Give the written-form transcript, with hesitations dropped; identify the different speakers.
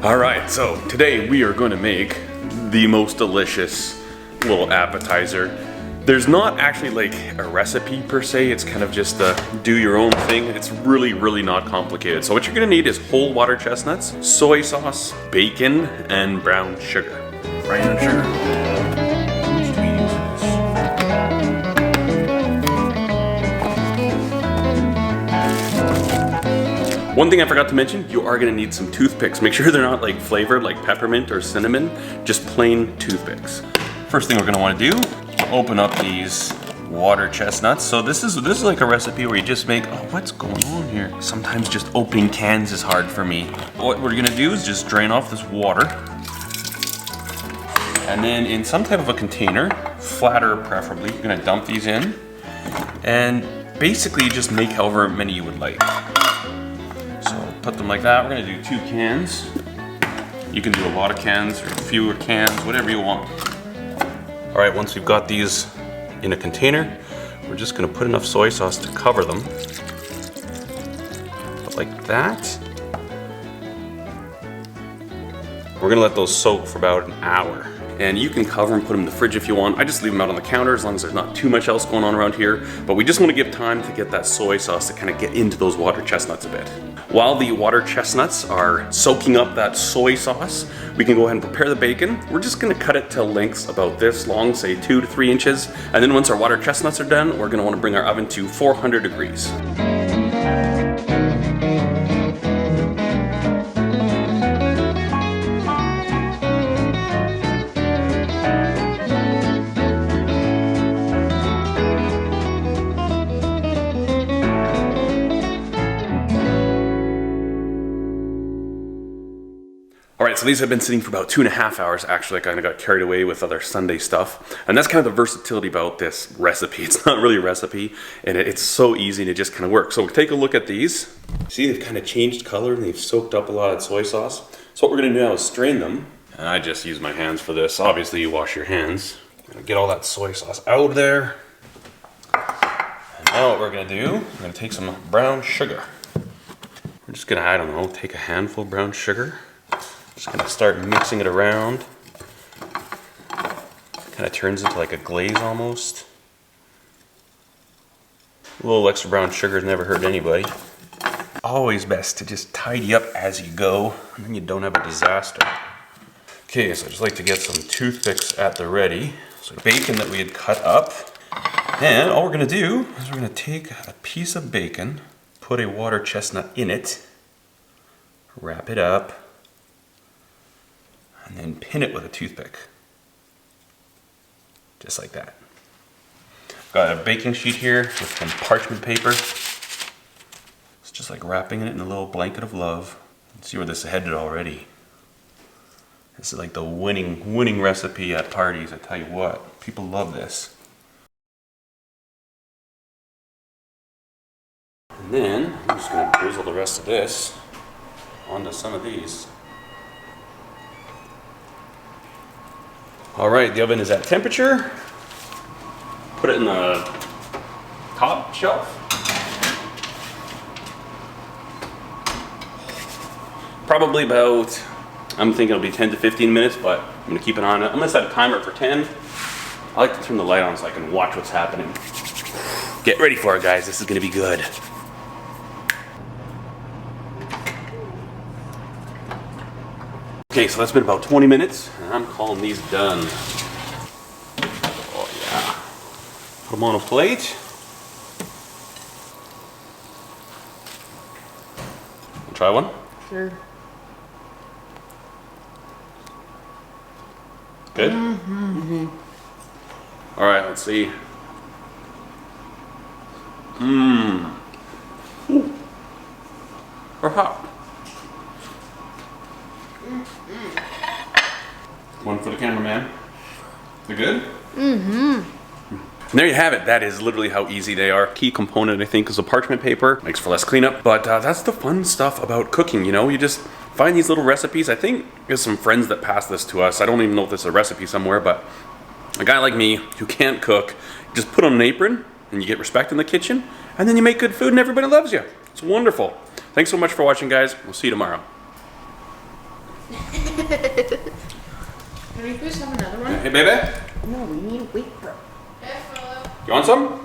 Speaker 1: All right, so today we are going to make the most delicious little appetizer. There's not actually like a recipe per se, it's kind of just a do your own thing. It's really not complicated. So what you're gonna need is whole water chestnuts, soy sauce, bacon, and brown sugar.
Speaker 2: Brown sugar.
Speaker 1: One thing I forgot to mention, you are gonna need some toothpicks. Make sure they're not like flavored like peppermint or cinnamon, just plain toothpicks. First thing we're gonna wanna do, open up these water chestnuts. So this is like a recipe where you just make, oh, what's going on here? Sometimes just opening cans is hard for me. What we're gonna do is just drain off this water. And then in some type of a container, flatter preferably, you're gonna dump these in. And basically just make however many you would like. So put them like that. We're gonna do 2 cans. You can do a lot of cans or fewer cans, whatever you want. All right, once we've got these in a container, we're just gonna put enough soy sauce to cover them. But like that. We're gonna let those soak for about an hour. And you can cover and put them in the fridge if you want. I just leave them out on the counter as long as there's not too much else going on around here. But we just want to give time to get that soy sauce to kind of get into those water chestnuts a bit. While the water chestnuts are soaking up that soy sauce, we can go ahead and prepare the bacon. We're just gonna cut it to lengths about this long, say 2 to 3 inches. And then once our water chestnuts are done, we're gonna wanna bring our oven to 400 degrees. All right, so these have been sitting for about 2.5 hours. Actually, I kind of got carried away with other Sunday stuff. And that's kind of the versatility about this recipe. It's not really a recipe, and it's so easy and it just kind of works. So take a look at these. See, they've kind of changed color and they've soaked up a lot of soy sauce. So what we're gonna do now is strain them. And I just use my hands for this. Obviously, you wash your hands. Get all that soy sauce out of there. And now what we're gonna do, we're gonna take some brown sugar. We're just gonna, I don't know, take a handful of brown sugar. Just gonna start mixing it around. Kind of turns into like a glaze almost. A little extra brown sugar has never hurt anybody. Always best to just tidy up as you go, and then you don't have a disaster. Okay, so I just like to get some toothpicks at the ready. So bacon that we had cut up. And all we're gonna do is we're gonna take a piece of bacon, put a water chestnut in it, wrap it up, and then pin it with a toothpick. Just like that. Got a baking sheet here with some parchment paper. It's just like wrapping it in a little blanket of love. Let's see where this is headed already. This is like the winning recipe at parties, I tell you what. People love this. And then I'm just gonna drizzle the rest of this onto some of these. All right, the oven is at temperature. Put it in the top shelf. Probably about, I'm thinking it'll be 10 to 15 minutes, but I'm gonna keep it on. I'm gonna set a timer for 10. I like to turn the light on so I can watch what's happening. Get ready for it, guys. This is gonna be good. Okay, so that's been about 20 minutes, and I'm calling these done. Oh yeah. Put them on a plate. Try one?
Speaker 3: Sure.
Speaker 1: Good? Mm-hmm. All right, let's see. Mmm. They're hot. One for the cameraman. They're good? Mm-hmm. And there you have it. That is literally how easy they are. Key component, I think, is the parchment paper. Makes for less cleanup. But that's the fun stuff about cooking, you know? You just find these little recipes. I think there's some friends that passed this to us. I don't even know if this is a recipe somewhere, but a guy like me who can't cook, just put on an apron and you get respect in the kitchen, and then you make good food and everybody loves you. It's wonderful. Thanks so much for watching, guys. We'll see you tomorrow.
Speaker 2: Can we please have another one?
Speaker 1: Hey, baby.
Speaker 2: No, we need to wait for.
Speaker 1: You want some?